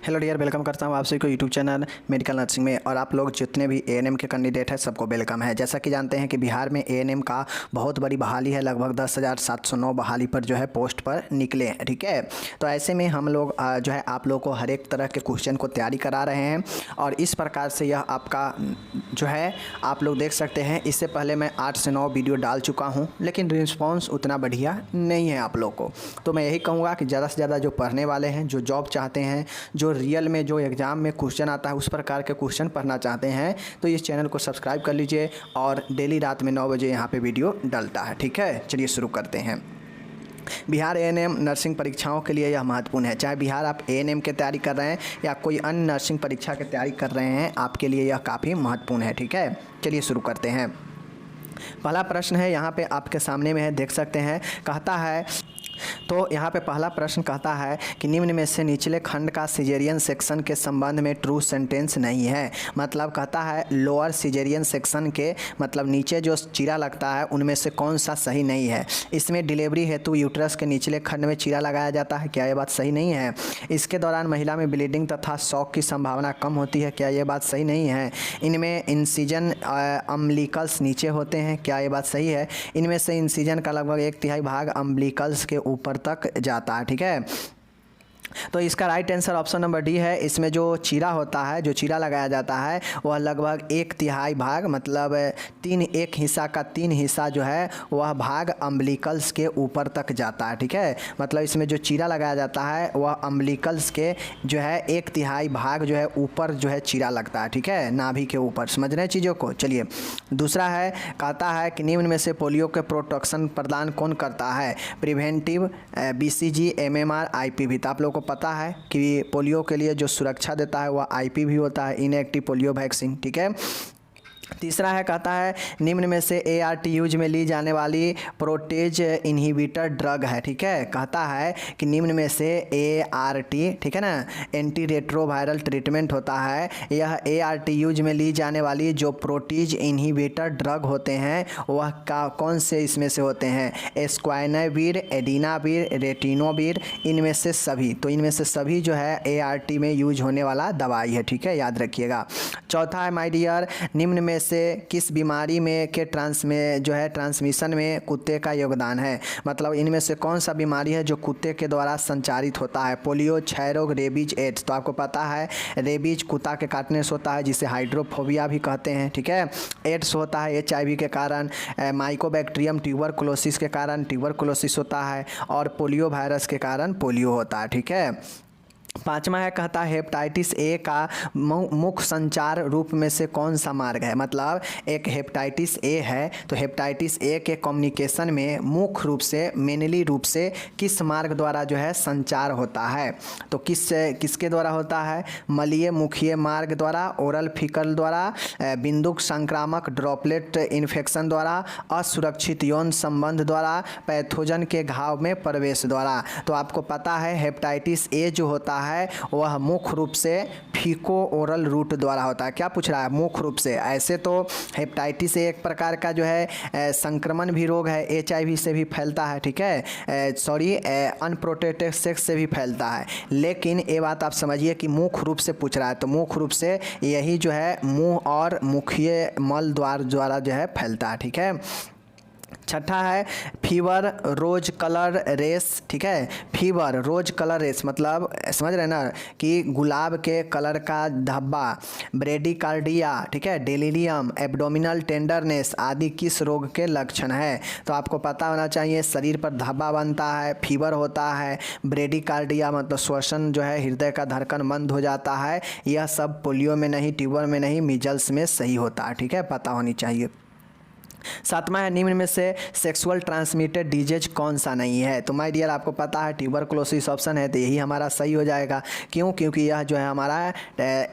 Hello dear, welcome करता हूँ आप सभी को यूट्यूब चैनल मेडिकल नर्सिंग में। और आप लोग जितने भी एएनएम के कैंडिडेट हैं सबको वेलकम है। जैसा कि जानते हैं कि बिहार में एएनएम का बहुत बड़ी बहाली है, लगभग 10,709 बहाली पर जो है पोस्ट पर निकले हैं। ठीक है, तो ऐसे में हम लोग जो है आप लोग को हर एक तरह के क्वेश्चन को तैयारी करा रहे हैं और इस प्रकार से यह आपका जो है आप लोग देख सकते हैं। इससे पहले मैं 8 से 9 वीडियो डाल चुका हूँ, लेकिन रिस्पॉन्स उतना बढ़िया नहीं है आप लोग को। तो मैं यही कहूँगा कि ज़्यादा से ज़्यादा जो पढ़ने वाले हैं, जो जॉब चाहते हैं, जो रियल में जो एग्ज़ाम में क्वेश्चन आता है उस प्रकार के क्वेश्चन पढ़ना चाहते हैं, तो इस चैनल को सब्सक्राइब कर लीजिए। और डेली रात में 9 बजे यहाँ पे वीडियो डलता है। ठीक है, चलिए शुरू करते हैं। बिहार एएनएम नर्सिंग परीक्षाओं के लिए यह महत्वपूर्ण है। चाहे बिहार आप एएनएम की तैयारी कर रहे हैं या कोई अन्य नर्सिंग परीक्षा की तैयारी कर रहे हैं, आपके लिए यह काफ़ी महत्वपूर्ण है। ठीक है, चलिए शुरू करते हैं। पहला प्रश्न है यहाँ पे आपके सामने में है, देख सकते हैं। कहता है, तो यहाँ पे पहला प्रश्न कहता है कि निम्न में से निचले खंड का सिजेरियन सेक्शन के संबंध में ट्रू सेंटेंस नहीं है। मतलब कहता है लोअर सिजेरियन सेक्शन के मतलब नीचे जो चीरा लगता है उनमें से कौन सा सही नहीं है। इसमें डिलीवरी हेतु यूट्रस के निचले खंड में चीरा लगाया जाता है, क्या ये बात सही नहीं है। इसके दौरान महिला में ब्लीडिंग तथा शॉक की संभावना कम होती है, क्या ये बात सही नहीं है। इनमें इंसिजन अम्बिलिकल्स नीचे होते हैं, क्या ये बात सही है। इनमें से इंसिजन का लगभग 1/3 भाग अम्बिलिकल्स के ऊपर तक जाता है। ठीक है, तो इसका right answer option number D है। इसमें जो चीरा होता है, जो चीरा लगाया जाता है, वह लगभग 1/3 भाग मतलब एक हिस्सा का 3 हिस्सा जो है वह भाग अम्बिलिकल्स के ऊपर तक जाता है। ठीक है, मतलब इसमें जो चीरा लगाया जाता है वह अम्बिलिकल्स के जो है 1/3 भाग जो है ऊपर जो है चीरा लगता है। ठीक है, नाभि के ऊपर। समझ रहे हैं चीज़ों को। चलिए दूसरा है, कहता है कि निम्न में से पोलियो के प्रोटेक्शन प्रदान कौन करता है। Preventive, BCG, MMR, IPV। तो आप लोगों को पता है कि पोलियो के लिए जो सुरक्षा देता है वह IPV होता है, इनएक्टिव पोलियो वैक्सीन। ठीक है, तीसरा है, कहता है निम्न में से ART यूज में ली जाने वाली प्रोटेज इनहिबिटर ड्रग है। ठीक है, कहता है कि निम्न में से ART, ठीक है ना, एंटी रेट्रोवायरल ट्रीटमेंट होता है। यह ART यूज में ली जाने वाली जो प्रोटेज इनहिबिटर ड्रग होते हैं वह कौन से इसमें से होते हैं। एस्क्वाइनावीर, एडिनावीर, रेटिनोवीर, इनमें से सभी। तो इनमें से सभी जो है ART में यूज होने वाला दवाई है। ठीक है, याद रखिएगा। चौथा है, माय डियर, निम्न में से किस बीमारी में के ट्रांसमिशन में कुत्ते का योगदान है। मतलब इनमें से कौन सा बीमारी है जो कुत्ते के द्वारा संचारित होता है। पोलियो, क्षय रोग, रेबीज, एड्स। तो आपको पता है रेबीज कुत्ता के काटने से होता है, जिसे हाइड्रोफोबिया भी कहते हैं। ठीक है, एड्स होता है HIV के कारण, माइकोबैक्टीरियम ट्यूबरकुलोसिस के कारण ट्यूबरकुलोसिस होता है, और पोलियो वायरस के कारण पोलियो होता है। ठीक है, पांचवा है, कहता है हेपेटाइटिस A का मुख्य संचार रूप में से कौन सा मार्ग है। मतलब एक हेपेटाइटिस A है, तो हेपेटाइटिस A के कम्युनिकेशन में मुख्य रूप से मेनली रूप से किस मार्ग द्वारा जो है संचार होता है। तो किसके द्वारा होता है। मलीय मुखीय मार्ग द्वारा, ओरल फीकल द्वारा, बिंदुक संक्रामक ड्रॉपलेट इन्फेक्शन द्वारा, असुरक्षित यौन संबंध द्वारा, पैथोजन के घाव में प्रवेश द्वारा। तो आपको पता है हेपेटाइटिस A जो होता है वह मुख्य रूप से फीको ओरल रूट द्वारा होता है। क्या पूछ रहा है, मुख्य रूप से। ऐसे तो हेपेटाइटिस एक प्रकार का जो है संक्रमण भी रोग है, HIV से भी फैलता है। ठीक है, अनप्रोटेक्टेड सेक्स से भी फैलता है, लेकिन ये बात आप समझिए कि मुख्य रूप से पूछ रहा है, तो मुख्य रूप से यही जो है मुंह और मुखीय मल द्वारा जो है फैलता है। ठीक है, छठा है, फीवर रोज कलर रेस। ठीक है, फीवर रोज कलर रेस मतलब समझ रहे हैं ना कि गुलाब के कलर का धब्बा, ब्रेडिकार्डिया, ठीक है, डेलिरियम, एब्डोमिनल टेंडरनेस आदि किस रोग के लक्षण है। तो आपको पता होना चाहिए, शरीर पर धब्बा बनता है, फीवर होता है, ब्रेडिकार्डिया मतलब श्वसन जो है हृदय का धड़कन बंद हो जाता है। यह सब पोलियो में नहीं, ट्यूबर में नहीं, मीजल्स में सही होता है। ठीक है, पता होनी चाहिए। सातवां है, निम्न में से सेक्सुअल ट्रांसमिटेड डिजीज कौन सा नहीं है। तो माय डियर आपको पता है ट्यूबरकुलोसिस ऑप्शन है, तो यही हमारा सही हो जाएगा। क्यों, क्योंकि यह जो है हमारा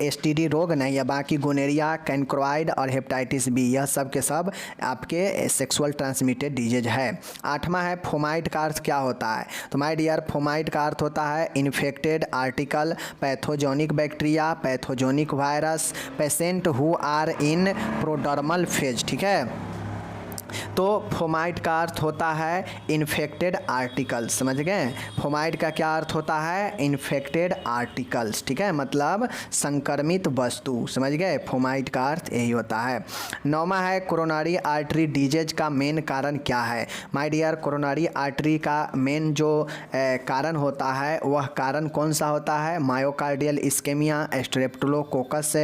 STD रोग नहीं है। बाकी गोनेरिया, कैंक्रोइड और हेपेटाइटिस B यह सब के सब आपके सेक्सुअल ट्रांसमिटेड डिजीज है। आठवां है, फोमाइड का अर्थ क्या होता है। तो माय डियर फोमाइड का अर्थ होता है infected article, pathogenic bacteria, pathogenic virus, patient who are in prodromal phase. ठीक है, तो फोमाइट का अर्थ होता है इन्फेक्टेड आर्टिकल्स, समझ गए। फोमाइट का क्या अर्थ होता है? इन्फेक्टेड आर्टिकल्स, ठीक है, मतलब संक्रमित वस्तु, समझ गए। फोमाइट का अर्थ यही होता है। 9वां है कोरोनरी आर्टरी डिजीज का मेन कारण क्या है? माय डियर, कोरोनरी आर्टरी का मेन जो कारण होता है वह कारण कौन सा होता है? Myocardial ischaemia, streptococcus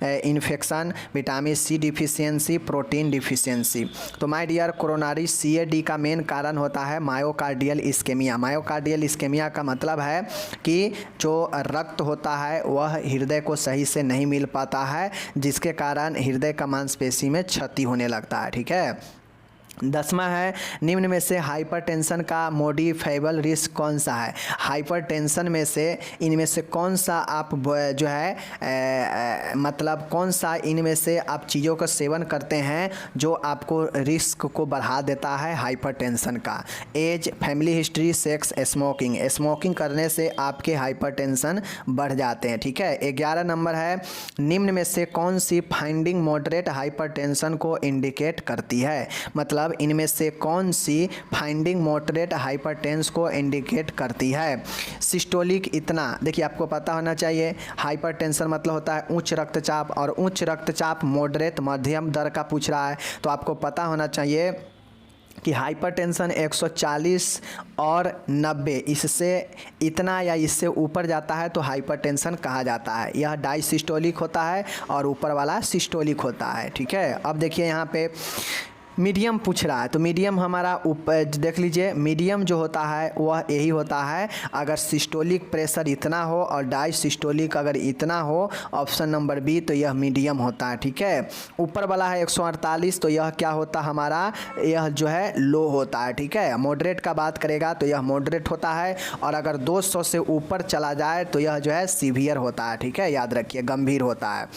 infection, vitamin C deficiency, protein deficiency. तो माय डियर, कोरोनरी CAD का मेन कारण होता है मायोकार्डियल इस्केमिया। मायोकार्डियल इस्केमिया का मतलब है कि जो रक्त होता है वह हृदय को सही से नहीं मिल पाता है, जिसके कारण हृदय का मांसपेशी में क्षति होने लगता है, ठीक है। 10वां है निम्न में से हाइपरटेंशन का मॉडिफाइबल रिस्क कौन सा है? हाइपरटेंशन में से इनमें से कौन सा आप जो है मतलब कौन सा इनमें से आप चीज़ों का सेवन करते हैं जो आपको रिस्क को बढ़ा देता है हाइपरटेंशन का? Age, family history, sex, smoking. Smoking करने से आपके हाइपरटेंशन बढ़ जाते हैं, ठीक है। 11 नंबर है निम्न में से कौन सी फाइंडिंग मॉडरेट हाइपरटेंशन को इंडिकेट करती है? मतलब इनमें से कौन सी फाइंडिंग मॉडरेट हाइपरटेंस को इंडिकेट करती है? सिस्टोलिक, इतना देखिए आपको पता होना चाहिए। हाइपरटेंशन मतलब होता है उच्च रक्तचाप, और उच्च रक्तचाप मॉडरेट मध्यम दर का पूछ रहा है, तो आपको पता होना चाहिए कि हाइपरटेंशन 140 और 90 इससे इतना या इससे ऊपर जाता है तो हाइपरटेंशन कहा जाता है। यह डायसिस्टोलिक होता है और ऊपर वाला सिस्टोलिक होता है, ठीक है। अब देखिए यहाँ पे मीडियम पूछ रहा है, तो मीडियम हमारा ऊपर देख लीजिए, मीडियम जो होता है वह यही होता है अगर सिस्टोलिक प्रेशर इतना हो और डायसिस्टोलिक अगर इतना हो, ऑप्शन नंबर बी, तो यह मीडियम होता है, ठीक है। ऊपर वाला है 148, तो यह क्या होता हमारा, यह जो है लो होता है, ठीक है। मॉडरेट का बात करेगा तो यह मॉडरेट होता है, और अगर 200 से ऊपर चला जाए तो यह जो है सीवियर होता है, ठीक है, याद रखिए, गंभीर होता है।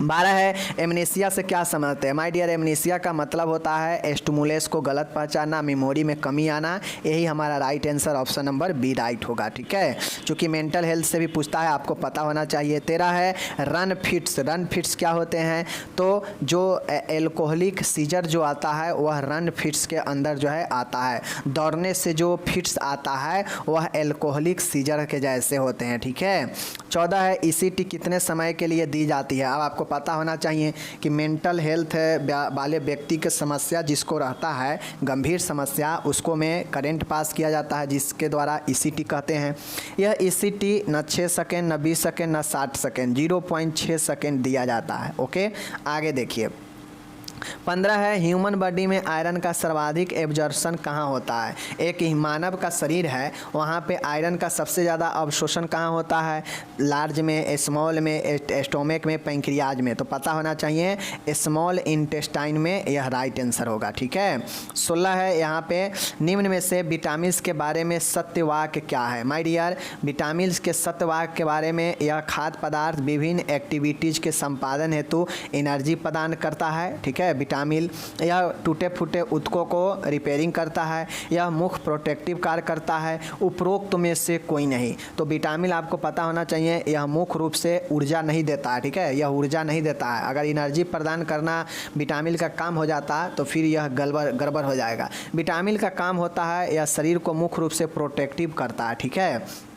12 है एमनेसिया से क्या समझते हैं? माय डियर, एमनेसिया का मतलब होता है स्टिमुलस को गलत पहचानना, मेमोरी में कमी आना। यही हमारा right answer option number B right होगा, ठीक है, क्योंकि मेंटल हेल्थ से भी पूछता है, आपको पता होना चाहिए। 13 है रन फिट्स। रन फिट्स क्या होते हैं? तो जो एल्कोहलिक सीजर जो आता है वह रन फिट्स के अंदर जो है आता है। दौड़ने से जो फिट्स आता है वह एल्कोहलिक सीजर के जैसे होते हैं, ठीक है। 14 है ECT कितने समय के लिए दी जाती है? अब आपको पता होना चाहिए कि मेंटल हेल्थ वाले व्यक्ति की समस्या जिसको रहता है, गंभीर समस्या, उसको में करंट पास किया जाता है, जिसके द्वारा ECT कहते हैं। यह ECT न 6 सेकेंड, न 20 सेकेंड, न 60 सेकेंड, 0.6 सेकेंड दिया जाता है, ओके। आगे देखिए 15 है ह्यूमन बॉडी में आयरन का सर्वाधिक एब्जॉर्प्शन कहाँ होता है? एक मानव का शरीर है, वहाँ पे आयरन का सबसे ज़्यादा अवशोषण कहाँ होता है? लार्ज में, स्मॉल में, स्टोमक में, पैंक्रियाज में। तो पता होना चाहिए स्मॉल इंटेस्टाइन में, यह राइट आंसर होगा, ठीक है। 16 है यहाँ पे निम्न में से विटामिन के बारे में सत्य वाक्य क्या है? माय डियर, विटामिन के सत्य वाक्य के बारे में, यह खाद्य पदार्थ विभिन्न एक्टिविटीज़ के संपादन हेतु एनर्जी प्रदान करता है, ठीक है। विटामिन यह टूटे फूटे ऊतकों को रिपेयरिंग करता है, यह मुख्य प्रोटेक्टिव कार्य करता है, उपरोक्त में से कोई नहीं। तो विटामिन आपको पता होना चाहिए यह मुख्य रूप से ऊर्जा नहीं देता है, ठीक है, यह ऊर्जा नहीं देता है। अगर एनर्जी प्रदान करना विटामिन का काम हो जाता तो फिर यह गड़बड़ हो जाएगा। विटामिन का काम होता है यह शरीर को मुख्य रूप से प्रोटेक्टिव करता है, ठीक है।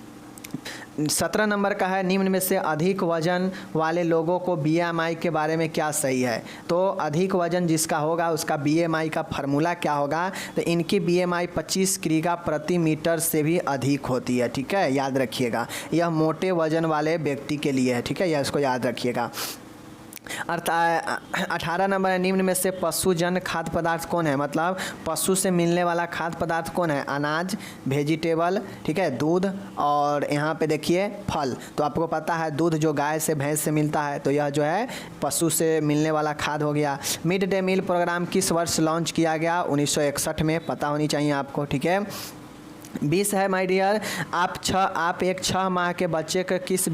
17 नंबर का है निम्न में से अधिक वजन वाले लोगों को BMI के बारे में क्या सही है? तो अधिक वजन जिसका होगा उसका BMI का फार्मूला क्या होगा? तो इनकी BMI 25 किग्रा प्रति मीटर से भी अधिक होती है, ठीक है, याद रखिएगा। यह मोटे वजन वाले व्यक्ति के लिए है, ठीक है, यह इसको याद रखिएगा। 18 नंबर है निम्न में से पशुजन्य खाद्य पदार्थ कौन है? मतलब पशु से मिलने वाला खाद्य पदार्थ कौन है? अनाज, वेजिटेबल, ठीक है, दूध, और यहाँ पे देखिए फल। तो आपको पता है दूध जो गाय से, भैंस से मिलता है, तो यह जो है पशु से मिलने वाला खाद्य हो गया। मिड डे मील प्रोग्राम किस वर्ष लॉन्च किया गया? 1961 में, पता होनी चाहिए आपको, ठीक है। 20 है माय डियर, आप एक 6 माह के बच्चे के किस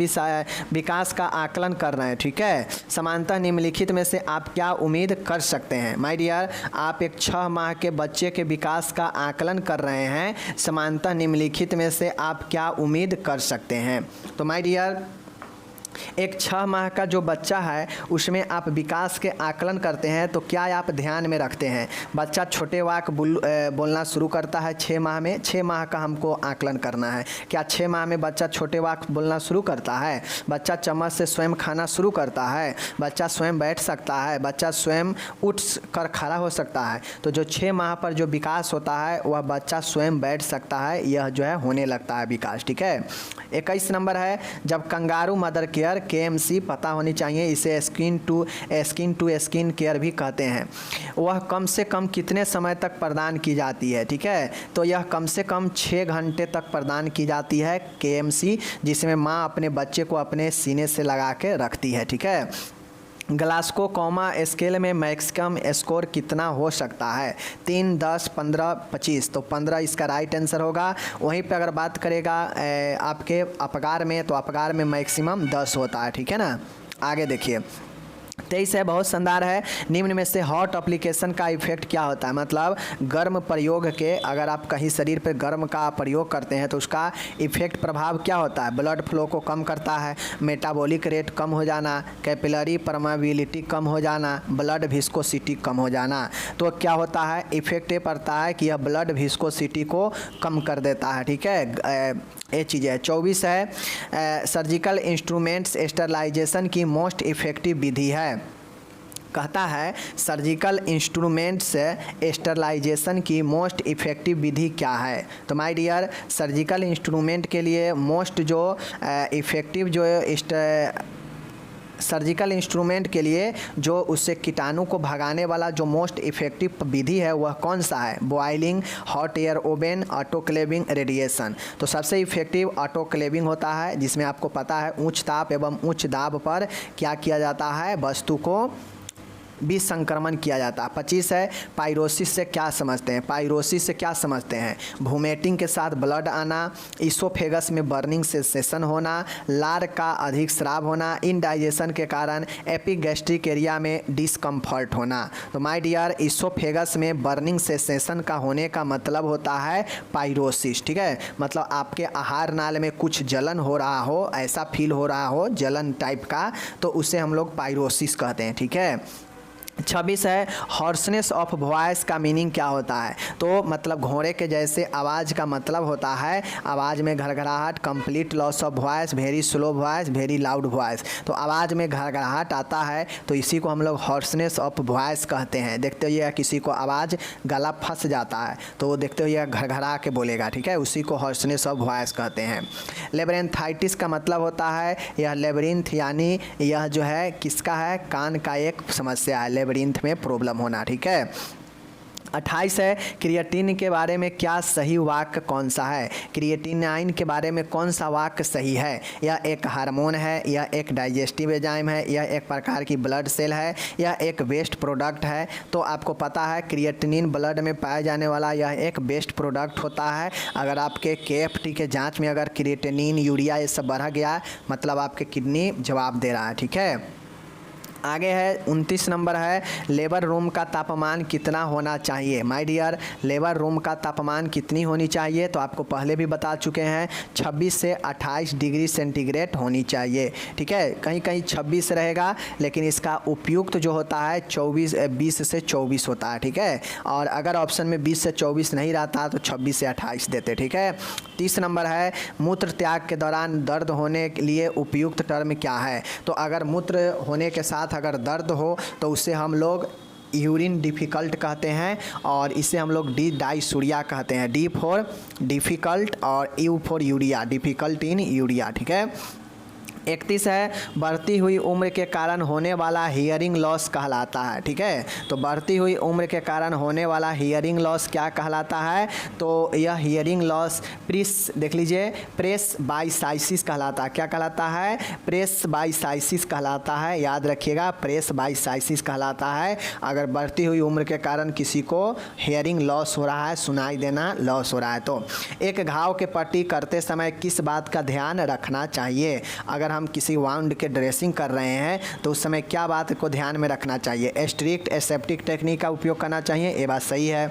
विकास का आकलन कर रहे हैं, ठीक है। समानतः निम्नलिखित में से आप क्या उम्मीद कर सकते हैं? माय डियर, आप एक 6 माह के बच्चे के विकास का आकलन कर रहे हैं, समानतः निम्नलिखित में से आप क्या उम्मीद कर सकते हैं? तो माय डियर एक 6 माह का जो बच्चा है उसमें आप विकास के आकलन करते हैं तो क्या आप ध्यान में रखते हैं? बच्चा छोटे वाक्य बोलना शुरू करता है 6 माह में। 6 माह का हमको आकलन करना है। क्या 6 माह में बच्चा छोटे वाक्य बोलना शुरू करता है? बच्चा चम्मच से स्वयं खाना शुरू करता है? बच्चा स्वयं बैठ सकता है? बच्चा स्वयं उठ कर खड़ा हो सकता है? तो जो 6 माह पर जो विकास होता है वह बच्चा स्वयं बैठ सकता है, यह जो है होने लगता है विकास। ठीक है। 21 नंबर है, जब कंगारू मदर केयर KMC पता होनी चाहिए, इसे स्किन टू स्किन केयर भी कहते हैं, वह कम से कम कितने समय तक प्रदान की जाती है? ठीक है, तो यह कम से कम 6 घंटे तक प्रदान की जाती है KMC, जिसमें माँ अपने बच्चे को अपने सीने से लगा के रखती है। ठीक है। ग्लास्को कॉमा स्केल में मैक्सिमम स्कोर कितना हो सकता है? 3, 10, 15, 25। तो 15 इसका राइट आंसर होगा। वहीं पे अगर बात करेगा आपके अपगार में, तो अपगार में मैक्सिमम 10 होता है। ठीक है ना। आगे देखिए 23 है, बहुत शानदार है। निम्न में से हॉट एप्लीकेशन का इफेक्ट क्या होता है? मतलब गर्म प्रयोग के, अगर आप कहीं शरीर पर गर्म का प्रयोग करते हैं तो उसका इफेक्ट प्रभाव क्या होता है? ब्लड फ्लो को कम करता है, मेटाबॉलिक रेट कम हो जाना, कैपिलरी परमेबिलिटी कम हो जाना, ब्लड विस्कोसिटी कम हो जाना। तो क्या होता है? इफेक्ट ये पड़ता है कि यह ब्लड विस्कोसिटी को कम कर देता है। ठीक है, ये चीज़ है। 24 है, सर्जिकल इंस्ट्रूमेंट्स स्टरलाइजेशन की मोस्ट इफ़ेक्टिव विधि है। कहता है सर्जिकल इंस्ट्रूमेंट्स स्टरलाइजेशन की मोस्ट इफ़ेक्टिव विधि क्या है? तो माय डियर, सर्जिकल इंस्ट्रूमेंट के लिए मोस्ट जो इफ़ेक्टिव जो सर्जिकल इंस्ट्रूमेंट के लिए जो उससे कीटाणु को भगाने वाला जो मोस्ट इफ़ेक्टिव विधि है वह कौन सा है? Boiling, hot air oven, autoclaving, radiation. तो सबसे इफ़ेक्टिव ऑटोक्लेविंग होता है, जिसमें आपको पता है उच्च ताप एवं उच्च दाब पर क्या किया जाता है? वस्तु को विसंक्रमण किया जाता है। 25 है, पाइरोसिस से क्या समझते हैं? पाइरोसिस से क्या समझते हैं? वोमिटिंग के साथ ब्लड आना, इसोफेगस में बर्निंग सेंसेशन होना, लार का अधिक स्राव होना, इनडाइजेशन के कारण एपिगैस्ट्रिक एरिया में डिस्कम्फर्ट होना। तो माय डियर, इसोफेगस में बर्निंग सेंसेशन का होने का मतलब होता है पाइरोसिस। ठीक है, मतलब आपके आहार नाल में कुछ जलन हो रहा हो, ऐसा फील हो रहा हो जलन टाइप का, तो उसे हम लोग पाइरोसिस कहते हैं। ठीक है। 26 है, हॉर्सनेस ऑफ वॉइस का मीनिंग क्या होता है? तो मतलब घोड़े के जैसे आवाज़ का मतलब होता है आवाज़ में घरघराहट, complete loss of voice, very slow voice, very loud voice. तो आवाज़ में घरघराहट आता है तो इसी को हम लोग हॉर्सनेस ऑफ वॉइस कहते हैं। देखते हुए किसी को आवाज़ गला फंस जाता है तो वो देखते हुए घरघरा के बोलेगा। ठीक है, उसी को हॉर्सनेस ऑफ वॉइस कहते हैं। लेबरेंथाइटिस का मतलब होता है यह लेबरिंथ, यानी यह जो है किसका है? कान का एक समस्या है, लेबरिंथ में प्रॉब्लम होना। ठीक है। 28 है, क्रिएटिन के बारे में क्या सही वाक्य कौन सा है? क्रिएटिनाइन के बारे में कौन सा वाक्य सही है? यह एक हार्मोन है, यह एक डाइजेस्टिव एंजाइम है, यह एक प्रकार की ब्लड सेल है, यह एक वेस्ट प्रोडक्ट है। तो आपको पता है क्रिएटिनिन ब्लड में पाया जाने वाला यह एक वेस्ट प्रोडक्ट होता है। अगर आपके KFT के जाँच में अगर क्रिएटिनिन, यूरिया ये सब बढ़ गया, मतलब आपके किडनी जवाब दे रहा है। ठीक है। आगे है 29 नंबर है, लेबर रूम का तापमान कितना होना चाहिए? माय डियर, लेबर रूम का तापमान कितनी होनी चाहिए? तो आपको पहले भी बता चुके हैं 26 से 28 डिग्री सेंटीग्रेड होनी चाहिए। ठीक है, कहीं कहीं 26 रहेगा, लेकिन इसका उपयुक्त जो होता है 20 से 24 होता है। ठीक है, और अगर ऑप्शन में 20 से 24 नहीं रहता तो 26 से 28 देते। ठीक है। 30 नंबर है, मूत्र त्याग के दौरान दर्द होने के लिए उपयुक्त टर्म क्या है? तो अगर मूत्र होने के साथ अगर दर्द हो तो उसे हम लोग यूरिन डिफ़िकल्ट कहते हैं, और इसे हम लोग डाइसूरिया कहते हैं। D फॉर डिफ़िकल्ट और U for urea, difficult in urea. ठीक है। 31 है, बढ़ती हुई उम्र के कारण होने वाला हियरिंग लॉस कहलाता है। ठीक है, तो बढ़ती हुई उम्र के कारण होने वाला हियरिंग लॉस क्या कहलाता है? तो यह हियरिंग लॉस देख लीजिए, प्रेस बाइसाइसिस कहलाता है। क्या कहलाता है? प्रेस बाइसाइसिस कहलाता है। याद रखिएगा, प्रेस बाइसाइसिस कहलाता है अगर बढ़ती हुई उम्र के कारण किसी को हियरिंग लॉस हो रहा है, सुनाई देना लॉस हो रहा है। तो एक घाव के पट्टी करते समय किस बात का ध्यान रखना चाहिए? अगर हम किसी वाउंड के ड्रेसिंग कर रहे हैं तो उस समय क्या बात को ध्यान में रखना चाहिए? स्ट्रिक्ट एसेप्टिक टेक्निक का उपयोग करना चाहिए, ये बात सही है।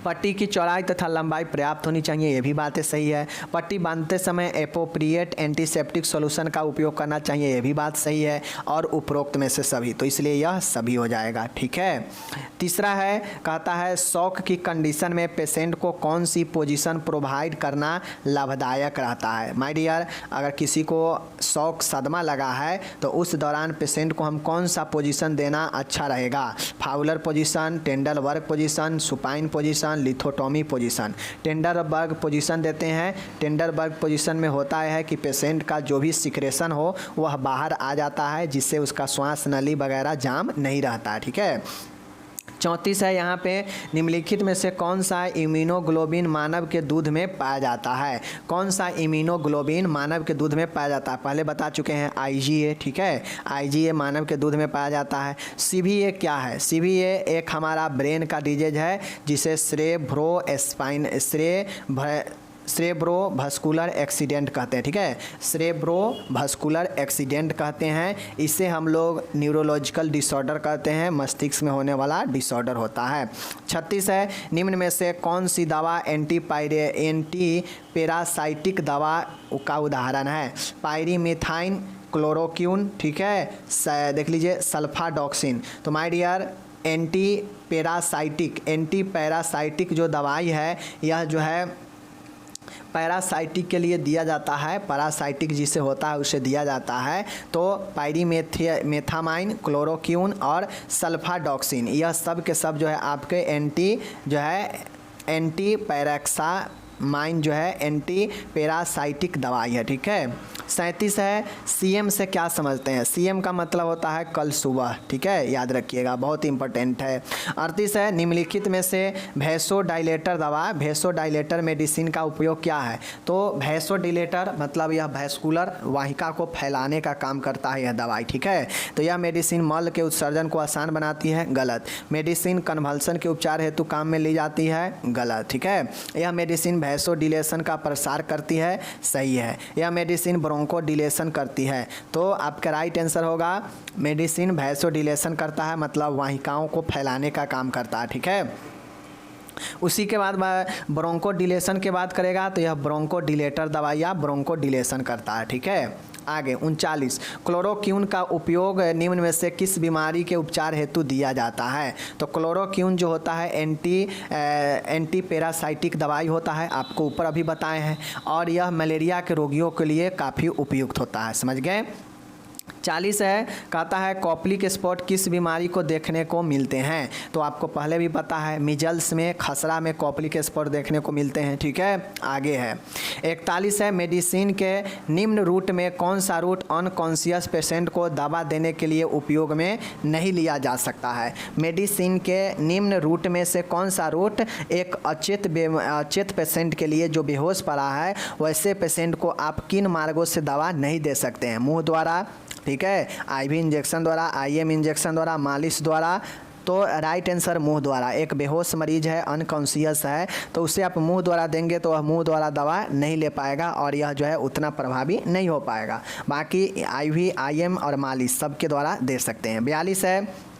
पट्टी की चौड़ाई तथा लंबाई पर्याप्त होनी चाहिए, ये भी बातें सही है। पट्टी बांधते समय एप्रोप्रिएट एंटीसेप्टिक सॉल्यूशन का उपयोग करना चाहिए, ये भी बात सही है। और उपरोक्त में से सभी, तो इसलिए यह सभी हो जाएगा, ठीक है। तीसरा है, कहता है शॉक की कंडीशन में पेशेंट को कौन सी पोजीशन प्रोवाइड करना लाभदायक रहता है। माय डियर, अगर किसी को शॉक सदमा लगा है तो उस दौरान पेशेंट को हम कौन सा पोजीशन देना अच्छा रहेगा। Fowler position, Trendelenburg position, supine position, lithotomy position. Trendelenburg position देते हैं। टेंडरबर्ग पोजीशन में होता है कि पेशेंट का जो भी सिक्रेशन हो वह बाहर आ जाता है, जिससे उसका श्वास नली वगैरह जाम नहीं रहता है, ठीक है। 34 है यहाँ पे, निम्नलिखित में से कौन सा इम्यूनोग्लोबिन मानव के दूध में पाया जाता है। कौन सा इम्यूनोग्लोबिन मानव के दूध में पाया जाता है, पहले बता चुके हैं IgA, ठीक है। IgA मानव के दूध में पाया जाता है। CVA क्या है? CVA एक हमारा ब्रेन का डिजीज है जिसे सेरेब्रोवास्कुलर एक्सीडेंट कहते हैं, ठीक है। सेरेब्रोवास्कुलर एक्सीडेंट कहते हैं। इसे हम लोग न्यूरोलॉजिकल डिसऑर्डर कहते हैं, मस्तिष्क में होने वाला डिसऑर्डर होता है। 36 है, निम्न में से कौन सी दवा एंटी पैरासाइटिक दवा का उदाहरण है। पायरीमिथाइन क्लोरोक्विन, ठीक है। देख लीजिए सल्फाडॉक्सिन। तो माय डियर, एंटी पैरासाइटिक जो दवाई है यह जो है पैरासाइटिक के लिए दिया जाता है, पैरासाइटिक जिसे होता है उसे दिया जाता है। तो पायरीमेथामाइन, क्लोरोक्विन और सल्फाडॉक्सिन, यह सब के सब जो है आपके एंटी पैराक्सामाइन जो है एंटी पैरासाइटिक दवाई है, ठीक है। 37 है, CM से क्या समझते हैं। CM का मतलब होता है कल सुबह, ठीक है, याद रखिएगा, बहुत इंपॉर्टेंट है। 38 है, निम्नलिखित में से वैसोडाइलेटर दवा, वैसोडाइलेटर मेडिसिन का उपयोग क्या है। तो वैसोडाइलेटर मतलब यह वैस्कुलर वाहिका को फैलाने का काम करता है यह दवाई, ठीक है। तो यह मेडिसिन मल के उत्सर्जन को आसान बनाती है, गलत। मेडिसिन कन्वल्सन के उपचार हेतु काम में ली जाती है, गलत, ठीक है। यह मेडिसिन वैसोडिलेशन का प्रसार करती है, सही है। यह मेडिसिन ब्रोंकोडिलेशन करती है, तो आपका राइट आंसर होगा मेडिसिन वैसोडिलेशन करता है, मतलब वाहिकाओं को फैलाने का काम करता है, ठीक है। उसी के बाद ब्रोंकोडिलेशन के बात करेगा तो यह ब्रोंकोडिलेटर दवाइयाँ ब्रोंकोडिलेशन करता है, ठीक है। आगे 39, क्लोरोक्विन का उपयोग निम्न में से किस बीमारी के उपचार हेतु दिया जाता है। तो क्लोरोक्विन जो होता है एंटी पैरासाइटिक दवाई होता है, आपको ऊपर अभी बताए हैं, और यह मलेरिया के रोगियों के लिए काफ़ी उपयुक्त होता है, समझ गए। 40 है, कहता है कॉप्लिक स्पॉट किस बीमारी को देखने को मिलते हैं। तो आपको पहले भी पता है, मिजल्स में, खसरा में कॉप्लिक स्पॉट देखने को मिलते हैं, ठीक है। आगे है 41 है, मेडिसिन के निम्न रूट में कौन सा रूट अनकॉन्शियस पेशेंट को दवा देने के लिए उपयोग में नहीं लिया जा सकता है। मेडिसिन के निम्न रूट में से कौन सा रूट एक अचेत पेशेंट के लिए जो बेहोश पड़ा है, वैसे पेशेंट को आप किन मार्गों से दवा नहीं दे सकते हैं। मुंह द्वारा, ठीक है, IV इंजेक्शन द्वारा, IM इंजेक्शन द्वारा, मालिश द्वारा। तो राइट आंसर मुंह द्वारा। एक बेहोश मरीज है, अनकॉन्शियस है, तो उसे आप मुंह द्वारा देंगे तो वह मुंह द्वारा दवा नहीं ले पाएगा और यह जो है उतना प्रभावी नहीं हो पाएगा। बाकी IV, IM और मालिश सबके द्वारा दे सकते हैं। 42 है,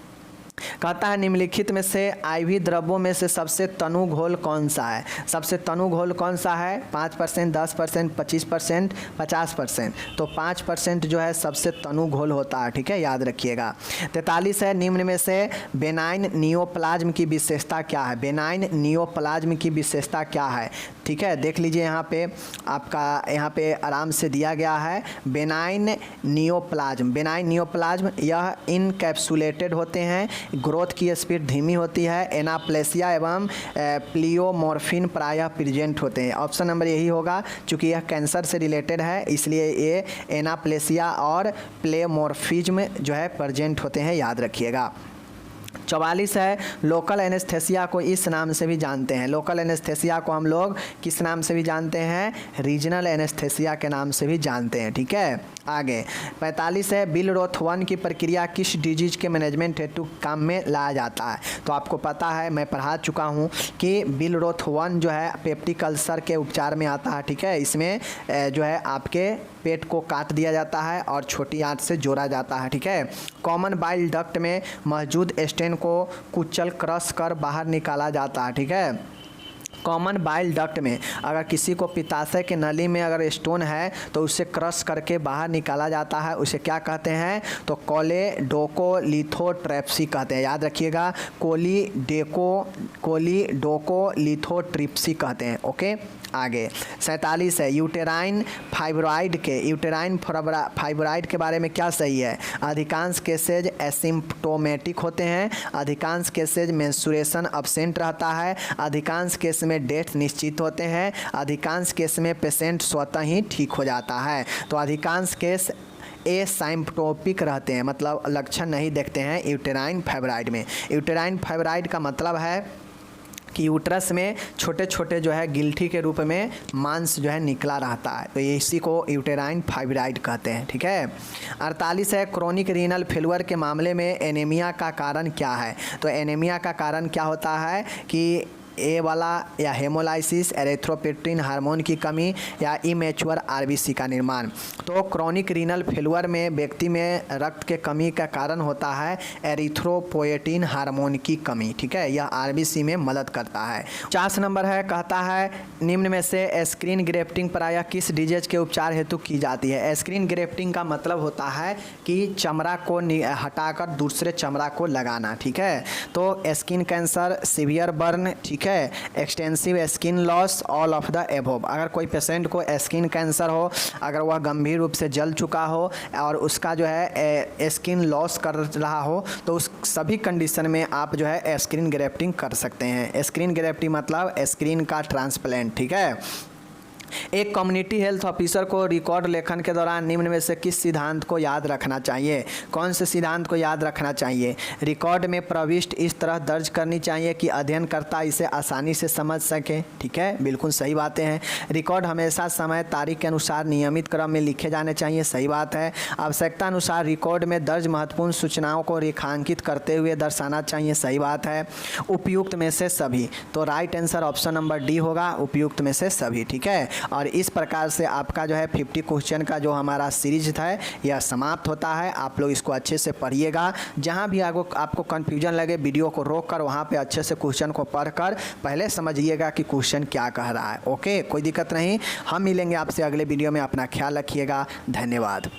कहता है निम्नलिखित में से IV द्रव्यों में से सबसे तनु घोल कौन सा है। सबसे तनु घोल कौन सा है। 5%, 10%, 25%, 50%। तो 5% जो है सबसे तनु घोल होता है, ठीक है, याद रखिएगा। 43 है, निम्न में से बेनाइन नियोप्लाज्म की विशेषता क्या है। बेनाइन नियोप्लाज्म की विशेषता क्या है, ठीक है, देख लीजिए यहाँ पे, आपका यहाँ पे आराम से दिया गया है बेनाइन नियोप्लाज्म। बेनाइन नियोप्लाज्म यह इनकैप्सुलेटेड होते हैं, ग्रोथ की स्पीड धीमी होती है, एनाप्लेसिया एवं प्लियोमॉर्फिन प्रायः प्रेजेंट होते हैं। ऑप्शन नंबर यही होगा, चूँकि यह कैंसर से रिलेटेड है इसलिए ये एनाप्लेसिया और प्लेमॉर्फिज्म जो है प्रेजेंट होते हैं, याद रखिएगा। 44 है, लोकल एनेस्थेसिया को इस नाम से भी जानते हैं। लोकल एनेस्थेसिया को हम लोग किस नाम से भी जानते हैं, रीजनल एनेस्थेसिया के नाम से भी जानते हैं, ठीक है। आगे 45 है, बिल-रोथ 1 की प्रक्रिया किस डिजीज के मैनेजमेंट हेतु काम में लाया जाता है। तो आपको पता है, मैं पढ़ा चुका हूँ कि बिल-रोथ 1 जो है पेप्टिक अल्सर के उपचार में आता है, ठीक है। इसमें जो है आपके पेट को काट दिया जाता है और छोटी आंत से जोड़ा जाता है। ठीक है। कॉमन बाइल डक्ट में मौजूद स्टेन को कुचल क्रश कर बाहर निकाला जाता है। ठीक है। कॉमन बाइल डक्ट में अगर किसी को पित्ताशय के नली में अगर स्टोन है तो उसे क्रश करके बाहर निकाला जाता है। उसे क्या कहते हैं? तो कोलिडोकोलिथोट्रिप्सी कहते हैं। याद रखिएगा, कोलिडोकोलिथोट्रिप्सी कहते हैं। ओके। आगे 47 है यूटेराइन फाइब्रॉइड के बारे में क्या सही है? अधिकांश केसेज एसिम्प्टोमेटिक होते हैं, अधिकांश केसेज मेंस्ट्रुएशन अब्सेंट रहता है, अधिकांश केस में डेथ निश्चित होते हैं, अधिकांश केस में पेशेंट स्वतः ही ठीक हो जाता है। तो अधिकांश केस एसिम्प्टोपिक रहते हैं, मतलब लक्षण नहीं देखते हैं यूटेराइन फाइब्रॉइड में। यूटेराइन फाइब्रॉइड का मतलब है कि यूट्रस में छोटे छोटे जो है गिल्ठी के रूप में मांस जो है निकला रहता है, तो इसी को यूटेराइन फाइब्रॉइड कहते हैं। ठीक है। 48 है क्रोनिक रीनल फेल्यूर के मामले में एनीमिया का कारण क्या है? तो एनीमिया का कारण क्या होता है कि ए वाला या हेमोलाइसिस, एरिथ्रोपोएटिन हार्मोन की कमी या इमेच्योर आरबीसी का निर्माण। तो क्रोनिक रीनल फेल्यूर में व्यक्ति में रक्त के कमी का कारण होता है एरिथ्रोपोएटिन हार्मोन की कमी। ठीक है। यह आरबीसी में मदद करता है। 50 नंबर है, कहता है निम्न में से स्क्रीन ग्रेफ्टिंग प्रायः किस डिजीज के उपचार हेतु की जाती है? स्क्रीन ग्रेफ्टिंग का मतलब होता है कि चमड़ा को हटाकर दूसरे चमड़ा को लगाना। ठीक है। तो स्किन कैंसर, सीवियर बर्न, ठीक है, extensive skin loss, all of the above. अगर कोई पेशेंट को स्किन कैंसर हो, अगर वह गंभीर रूप से जल चुका हो और उसका जो है स्किन लॉस कर रहा हो, तो उस सभी कंडीशन में आप जो है स्क्रीन ग्रेफ्टिंग कर सकते हैं। स्क्रीन ग्रेफ्टिंग मतलब स्क्रीन का ट्रांसप्लांट। ठीक है। एक कम्युनिटी हेल्थ ऑफिसर को रिकॉर्ड लेखन के दौरान निम्न में से किस सिद्धांत को याद रखना चाहिए? कौन से सिद्धांत को याद रखना चाहिए? रिकॉर्ड में प्रविष्टि इस तरह दर्ज करनी चाहिए कि अध्ययनकर्ता इसे आसानी से समझ सके। ठीक है, बिल्कुल सही बातें हैं। रिकॉर्ड हमेशा समय तारीख के अनुसार नियमित क्रम में लिखे जाने चाहिए। सही बात है। आवश्यकता अनुसार रिकॉर्ड में दर्ज महत्वपूर्ण सूचनाओं को रेखांकित करते हुए दर्शाना चाहिए। सही बात है। उपयुक्त में से सभी, तो right answer option number D होगा, उपयुक्त में से सभी। ठीक है। और इस प्रकार से आपका जो है 50 क्वेश्चन का जो हमारा सीरीज था यह समाप्त होता है। आप लोग इसको अच्छे से पढ़िएगा। जहाँ भी आपको कन्फ्यूजन लगे वीडियो को रोक कर वहाँ पे अच्छे से क्वेश्चन को पढ़कर पहले समझिएगा कि क्वेश्चन क्या कह रहा है। ओके, कोई दिक्कत नहीं। हम मिलेंगे आपसे अगले वीडियो में। अपना ख्याल रखिएगा। धन्यवाद।